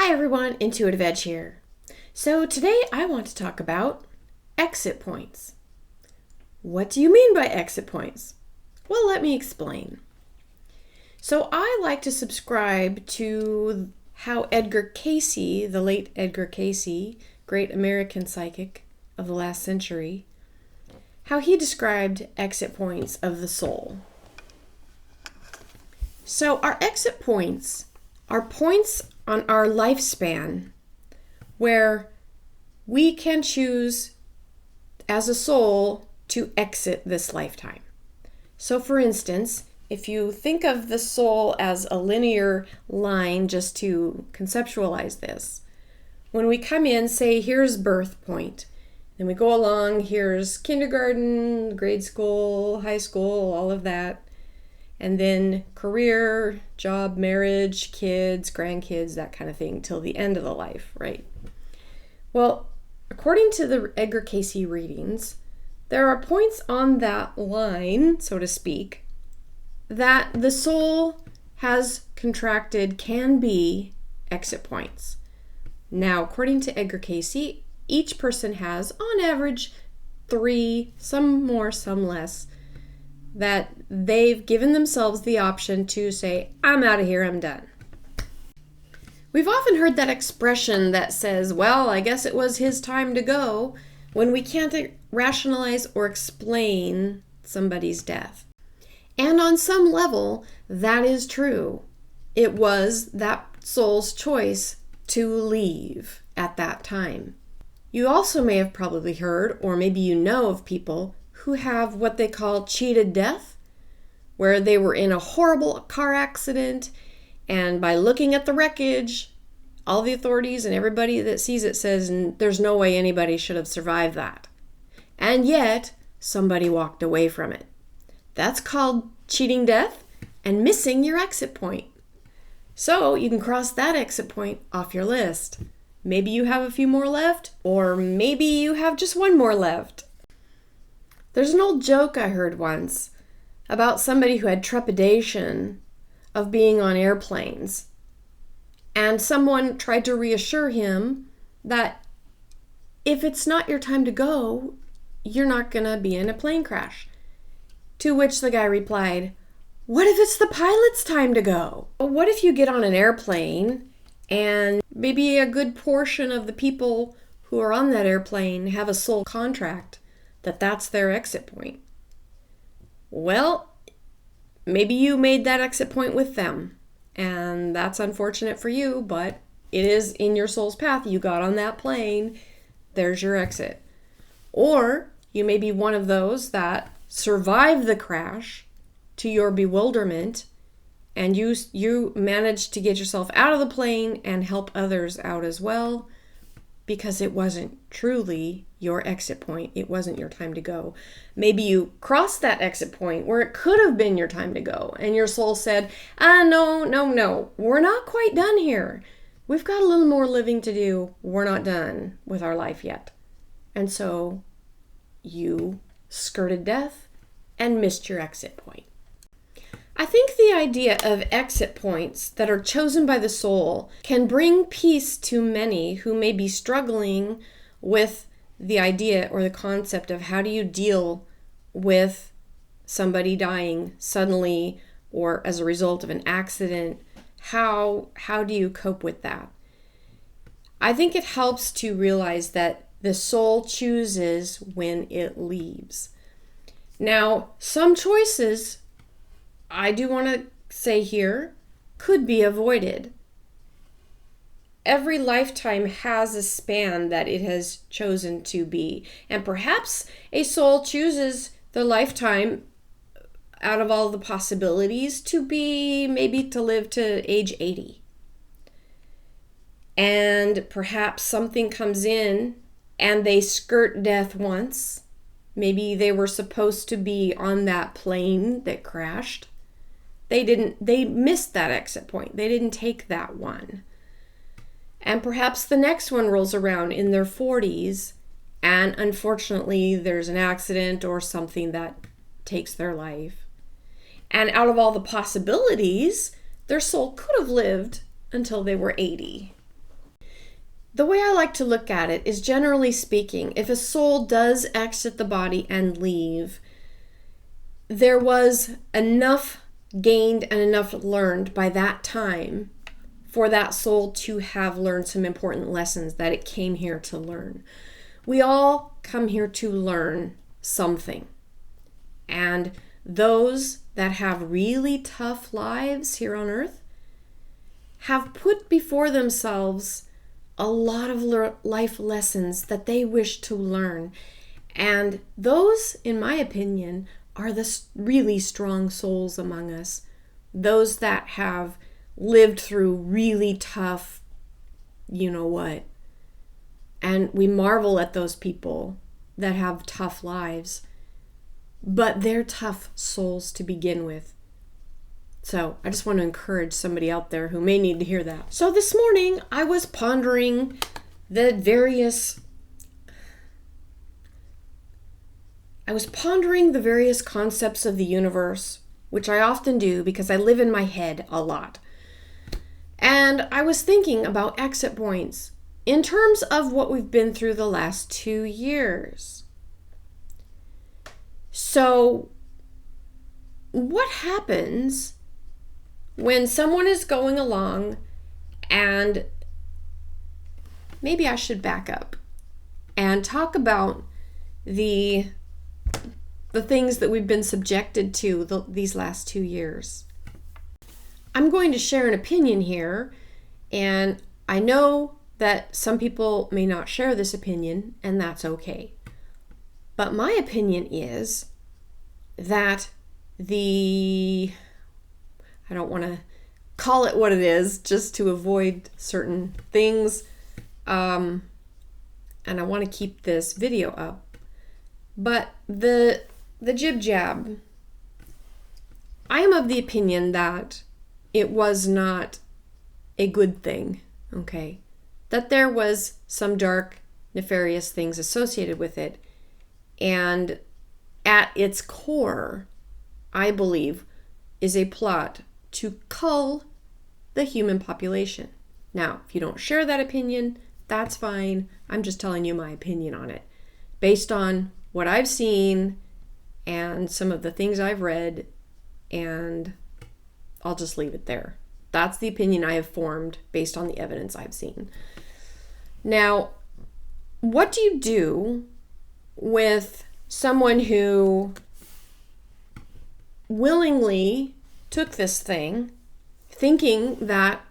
Hi everyone, Intuitive Edge here. So today I want to talk about exit points. What do you mean by exit points? Well, let me explain. So I like to subscribe to how Edgar Cayce, the late Edgar Cayce, great American psychic of the last century, how he described exit points of the soul. So our exit points are points on our lifespan where we can choose as a soul to exit this lifetime. So for instance, if you think of the soul as a linear line, just to conceptualize this, when we come in, say here's birth point, then we go along, here's kindergarten, grade school, high school, all of that, and then career, job, marriage, kids, grandkids, that kind of thing, till the end of the life, right? Well, according to the Edgar Cayce readings, there are points on that line, so to speak, that the soul has contracted can be exit points. Now, according to Edgar Cayce, each person has, on average, 3, some more, some less, that they've given themselves the option to say, I'm out of here, I'm done. We've often heard that expression that says, well, I guess it was his time to go, when we can't rationalize or explain somebody's death. And on some level, that is true. It was that soul's choice to leave at that time. You also may have probably heard, or maybe you know of people who have what they call cheated death, where they were in a horrible car accident, and by looking at the wreckage, all the authorities and everybody that sees it says there's no way anybody should have survived that. And yet, somebody walked away from it. That's called cheating death and missing your exit point. So you can cross that exit point off your list. Maybe you have a few more left, or maybe you have just one more left. There's an old joke I heard once about somebody who had trepidation of being on airplanes. And someone tried to reassure him that if it's not your time to go, you're not going to be in a plane crash. To which the guy replied, what if it's the pilot's time to go? What if you get on an airplane and maybe a good portion of the people who are on that airplane have a soul contract that's their exit point? Well, maybe you made that exit point with them, and that's unfortunate for you, but it is in your soul's path. You got on that plane, there's your exit. Or you may be one of those that survived the crash to your bewilderment, and you managed to get yourself out of the plane and help others out as well, because it wasn't truly your exit point. It wasn't your time to go. Maybe you crossed that exit point where it could have been your time to go, and your soul said, no, we're not quite done here. We've got a little more living to do. We're not done with our life yet. And so you skirted death and missed your exit point. I think the idea of exit points that are chosen by the soul can bring peace to many who may be struggling with the idea or the concept of how do you deal with somebody dying suddenly or as a result of an accident. How do you cope with that? I think it helps to realize that the soul chooses when it leaves. Now, some choices, I do want to say here, could be avoided. Every lifetime has a span that it has chosen to be. And perhaps a soul chooses the lifetime out of all the possibilities to be maybe to live to age 80. And perhaps something comes in and they skirt death once. Maybe they were supposed to be on that plane that crashed. They missed that exit point. They didn't take that one. And perhaps the next one rolls around in their 40s, and unfortunately there's an accident or something that takes their life. And out of all the possibilities, their soul could have lived until they were 80 the way I like to look at it is, generally speaking, if a soul does exit the body and leave, there was enough gained and enough learned by that time for that soul to have learned some important lessons that it came here to learn. We all come here to learn something. And those that have really tough lives here on earth have put before themselves a lot of life lessons that they wish to learn. And those, in my opinion, are the really strong souls among us. Those that have lived through really tough, you know what. And we marvel at those people that have tough lives, but they're tough souls to begin with. So I just want to encourage somebody out there who may need to hear that. So this morning I was pondering the various concepts of the universe, which I often do because I live in my head a lot. And I was thinking about exit points in terms of what we've been through the last 2 years. So what happens when someone is going along, and maybe I should back up and talk about the things that we've been subjected to these last 2 years. I'm going to share an opinion here, and I know that some people may not share this opinion, and that's okay. But my opinion is that I don't want to call it what it is just to avoid certain things, and I want to keep this video up. But the jib jab, I am of the opinion that it was not a good thing, okay? That there was some dark, nefarious things associated with it. And at its core, I believe, is a plot to cull the human population. Now, if you don't share that opinion, that's fine. I'm just telling you my opinion on it, based on what I've seen and some of the things I've read, and I'll just leave it there. That's the opinion I have formed based on the evidence I've seen. Now, what do you do with someone who willingly took this thing, thinking that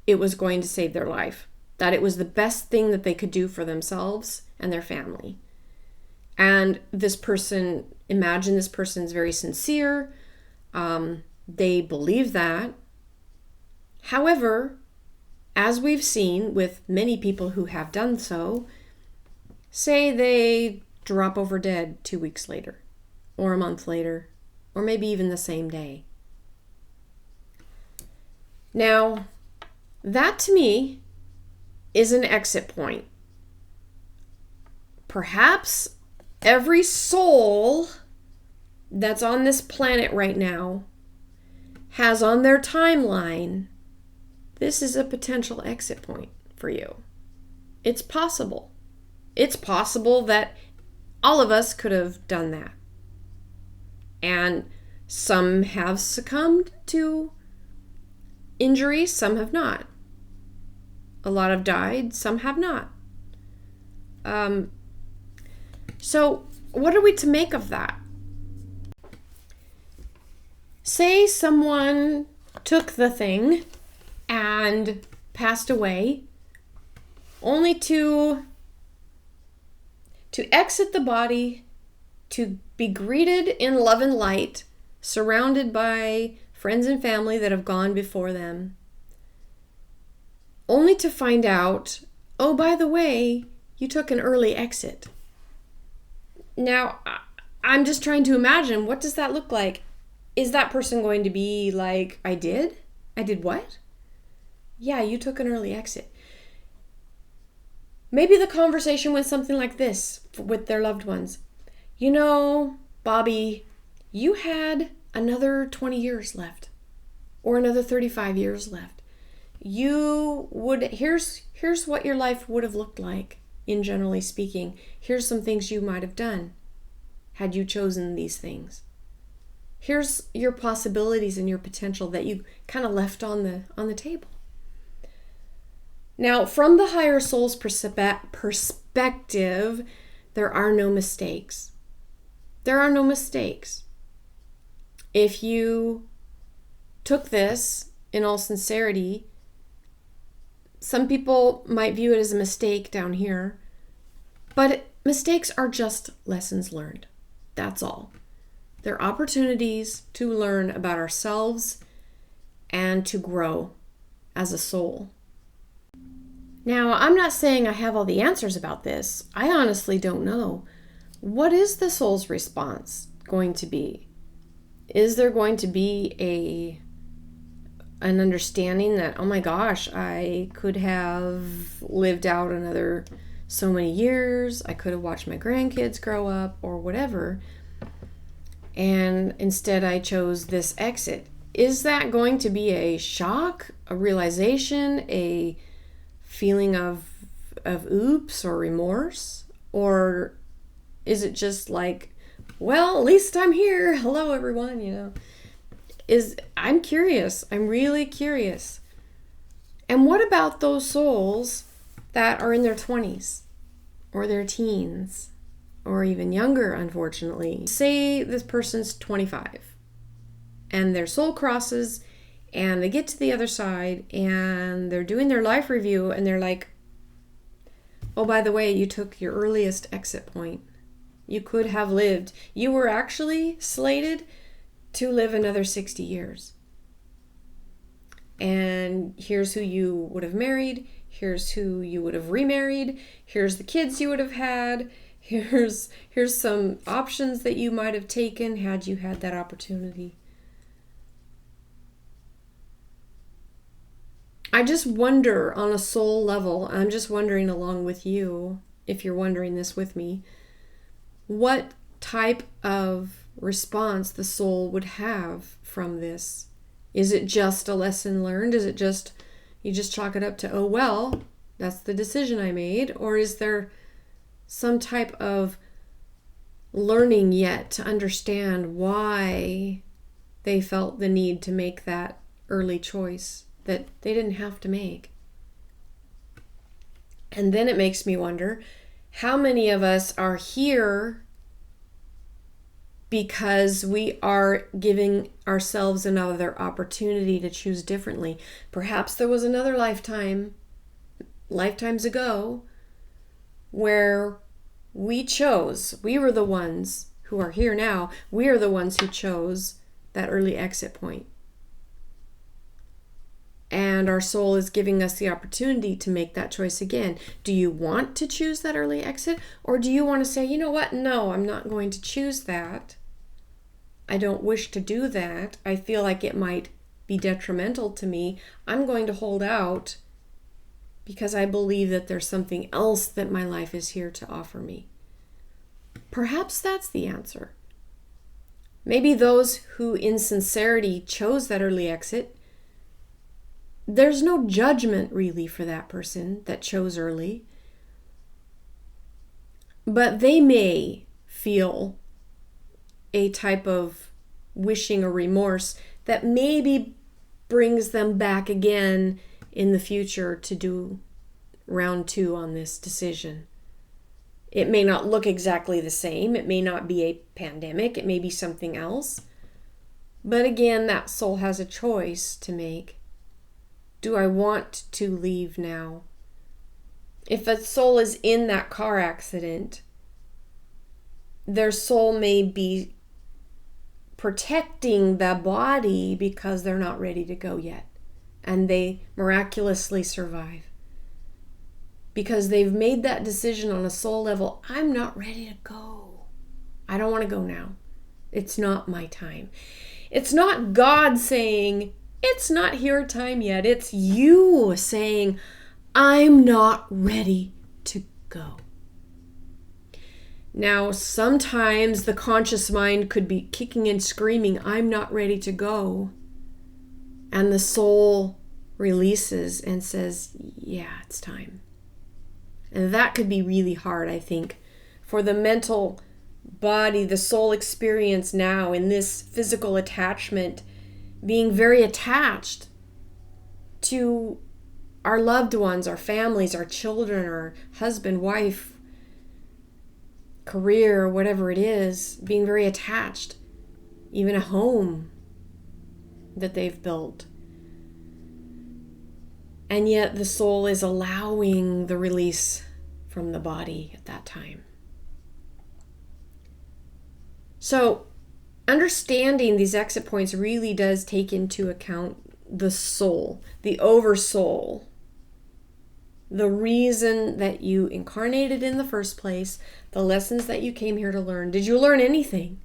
it was going to save their life, that it was the best thing that they could do for themselves and their family? And this person, imagine this person's very sincere, they believe that. However, as we've seen with many people who have done so, say they drop over dead 2 weeks later, or a month later, or maybe even the same day. Now, that to me is an exit point. Perhaps every soul that's on this planet right now has on their timeline, this is a potential exit point for you. It's possible. It's possible that all of us could have done that. And some have succumbed to injury, some have not. A lot have died, some have not. So what are we to make of that? Say someone took the thing and passed away, only to exit the body, to be greeted in love and light, surrounded by friends and family that have gone before them, only to find out, oh, by the way, you took an early exit. Now, I'm just trying to imagine, what does that look like? Is that person going to be like, I did? I did what? Yeah, you took an early exit. Maybe the conversation went something like this with their loved ones. You know, Bobby, you had another 20 years left, or another 35 years left. here's what your life would have looked like, in generally speaking. Here's some things you might have done had you chosen these things. Here's your possibilities and your potential that you kind of left on the table. Now, from the higher soul's perspective, there are no mistakes. There are no mistakes. If you took this in all sincerity, some people might view it as a mistake down here, but mistakes are just lessons learned. That's all. They're opportunities to learn about ourselves and to grow as a soul. Now, I'm not saying I have all the answers about this. I honestly don't know. What is the soul's response going to be? Is there going to be an understanding that, oh my gosh, I could have lived out another so many years, I could have watched my grandkids grow up or whatever, and instead I chose this exit? Is that going to be a shock, a realization, a feeling of oops or remorse? Or is it just like, well, at least I'm here, hello everyone, I'm curious. I'm really curious. And what about those souls that are in their 20s or their teens or even younger, unfortunately? Say this person's 25 and their soul crosses and they get to the other side and they're doing their life review and they're like, oh, by the way, you took your earliest exit point. You could have lived. You were actually slated to live another 60 years. And here's who you would have married. Here's who you would have remarried. Here's the kids you would have had. Here's some options that you might have taken had you had that opportunity. I just wonder on a soul level, I'm just wondering along with you, if you're wondering this with me, what type of response the soul would have from this. Is it just a lesson learned? Is it just, you just chalk it up to, oh well, that's the decision I made? Or is there some type of learning yet to understand why they felt the need to make that early choice that they didn't have to make? And then it makes me wonder, how many of us are here because we are giving ourselves another opportunity to choose differently? Perhaps there was another lifetimes ago, where we were the ones who are here now, we are the ones who chose that early exit point. And our soul is giving us the opportunity to make that choice again. Do you want to choose that early exit? Or do you want to say, you know what? No, I'm not going to choose that. I don't wish to do that. I feel like it might be detrimental to me. I'm going to hold out because I believe that there's something else that my life is here to offer me. Perhaps that's the answer. Maybe those who in sincerity chose that early exit, there's no judgment really for that person that chose early, but they may feel a type of wishing or remorse that maybe brings them back again in the future to do round 2 on this decision. It may not look exactly the same. It may not be a pandemic. It may be something else. But again, that soul has a choice to make. Do I want to leave now? If a soul is in that car accident, their soul may be protecting the body because they're not ready to go yet. And they miraculously survive. Because they've made that decision on a soul level, I'm not ready to go. I don't want to go now. It's not my time. It's not God saying, it's not your time yet. It's you saying, I'm not ready to go. Now, sometimes the conscious mind could be kicking and screaming, I'm not ready to go. And the soul releases and says, yeah, it's time. And that could be really hard, I think, for the mental body, the soul experience now in this physical attachment, being very attached to our loved ones, our families, our children, our husband, wife, career, whatever it is, being very attached, even a home that they've built. And yet the soul is allowing the release from the body at that time. So understanding these exit points really does take into account the soul, the oversoul, the reason that you incarnated in the first place, the lessons that you came here to learn. Did you learn anything?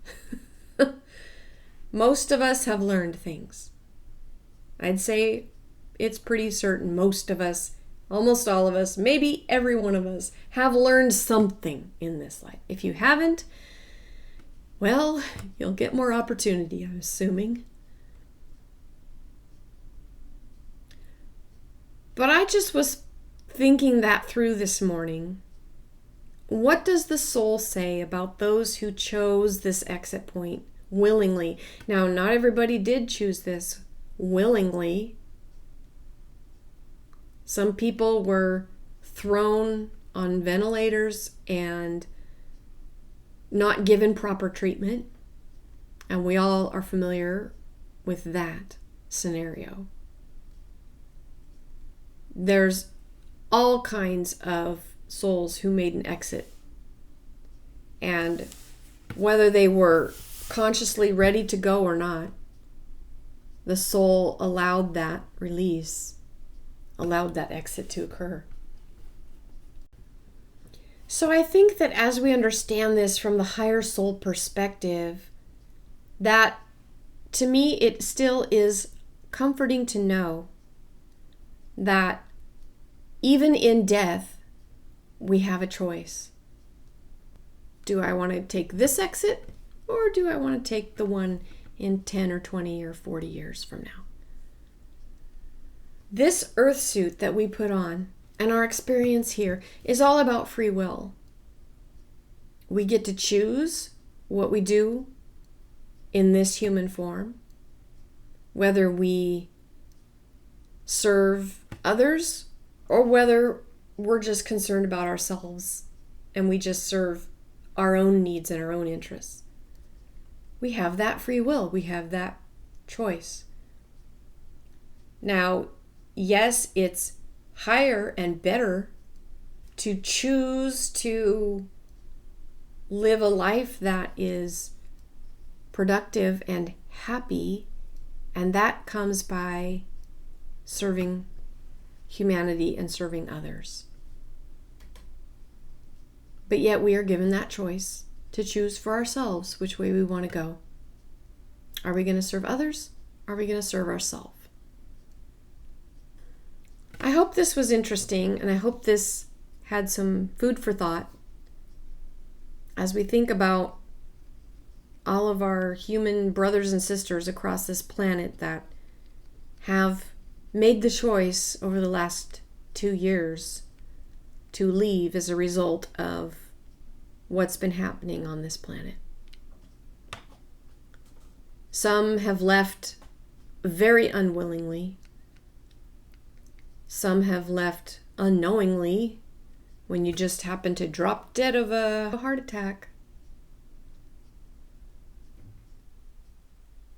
Most of us have learned things. I'd say it's pretty certain most of us, almost all of us, maybe every one of us have learned something in this life. If you haven't, well, you'll get more opportunity, I'm assuming. But I just was thinking that through this morning. What does the soul say about those who chose this exit point willingly? Now, not everybody did choose this willingly. Some people were thrown on ventilators and not given proper treatment. And we all are familiar with that scenario. There's all kinds of souls who made an exit. And whether they were consciously ready to go or not, the soul allowed that release, allowed that exit to occur. So I think that as we understand this from the higher soul perspective, that to me it still is comforting to know that even in death, we have a choice. Do I want to take this exit, or do I want to take the one in 10 or 20 or 40 years from now? This earth suit that we put on and our experience here is all about free will. We get to choose what we do in this human form, whether we serve others or whether we're just concerned about ourselves and we just serve our own needs and our own interests. We have that free will. We have that choice. Now, yes, it's higher and better to choose to live a life that is productive and happy, and that comes by serving humanity and serving others. But yet we are given that choice to choose for ourselves which way we want to go. Are we going to serve others? Are we going to serve ourselves? I hope this was interesting, and I hope this had some food for thought as we think about all of our human brothers and sisters across this planet that have made the choice over the last 2 years to leave as a result of what's been happening on this planet. Some have left very unwillingly. Some have left unknowingly when you just happen to drop dead of a heart attack.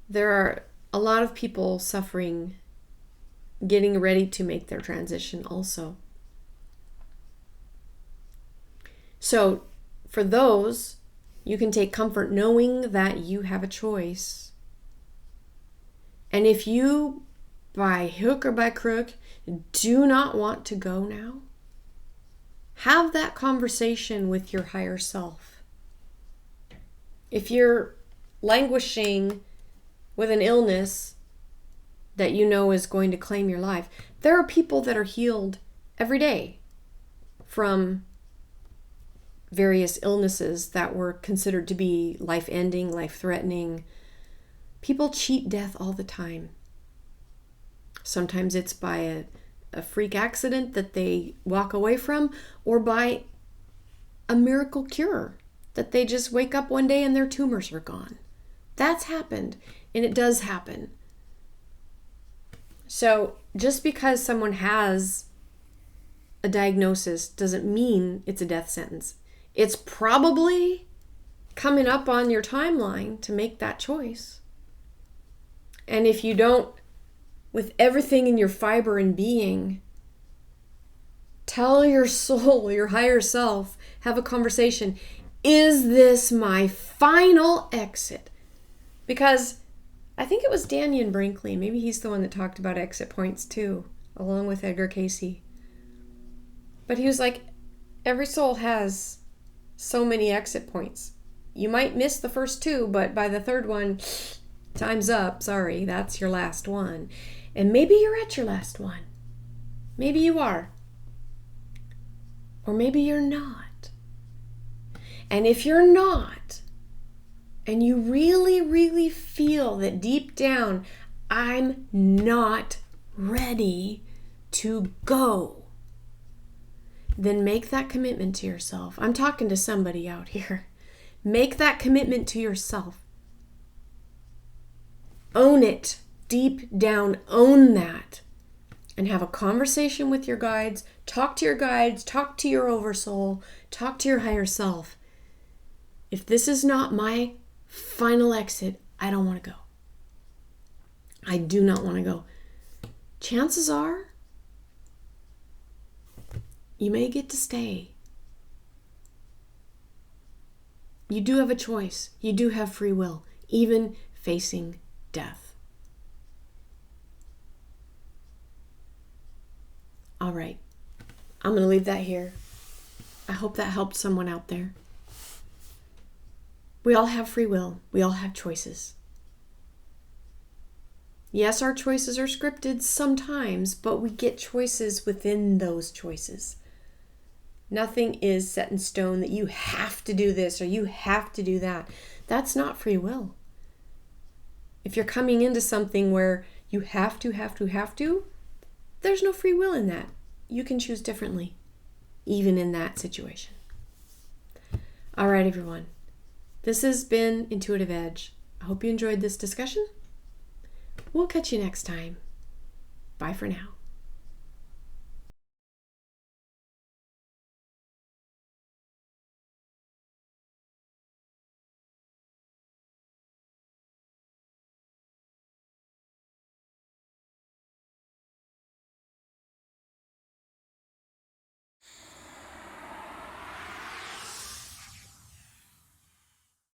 There are a lot of people suffering, getting ready to make their transition also. So for those, you can take comfort knowing that you have a choice. And if you, by hook or by crook, do not want to go now, have that conversation with your higher self. If you're languishing with an illness that you know is going to claim your life, there are people that are healed every day from various illnesses that were considered to be life-ending, life-threatening. People cheat death all the time. Sometimes it's by a freak accident that they walk away from, or by a miracle cure that they just wake up one day and their tumors are gone. That's happened, and it does happen. So just because someone has a diagnosis doesn't mean it's a death sentence. It's probably coming up on your timeline to make that choice. And if you don't, with everything in your fiber and being, tell your soul, your higher self, have a conversation. Is this my final exit? Because I think it was Dannion Brinkley, maybe he's the one that talked about exit points too, along with Edgar Cayce. But he was like, every soul has so many exit points. You might miss the first two, but by the third one, time's up. Sorry, that's your last one. And maybe you're at your last one. Maybe you are. Or maybe you're not. And if you're not, and you really, really feel that deep down, I'm not ready to go, then make that commitment to yourself. I'm talking to somebody out here. Make that commitment to yourself. Own it. Deep down, own that. And have a conversation with your guides. Talk to your guides. Talk to your oversoul. Talk to your higher self. If this is not my final exit, I don't want to go. I do not want to go. Chances are, you may get to stay. You do have a choice. You do have free will, even facing death. All right. I'm going to leave that here. I hope that helped someone out there. We all have free will. We all have choices. Yes, our choices are scripted sometimes, but we get choices within those choices. Nothing is set in stone that you have to do this or you have to do that. That's not free will. If you're coming into something where you have to, there's no free will in that. You can choose differently, even in that situation. All right, everyone. This has been Intuitive Edge. I hope you enjoyed this discussion. We'll catch you next time. Bye for now.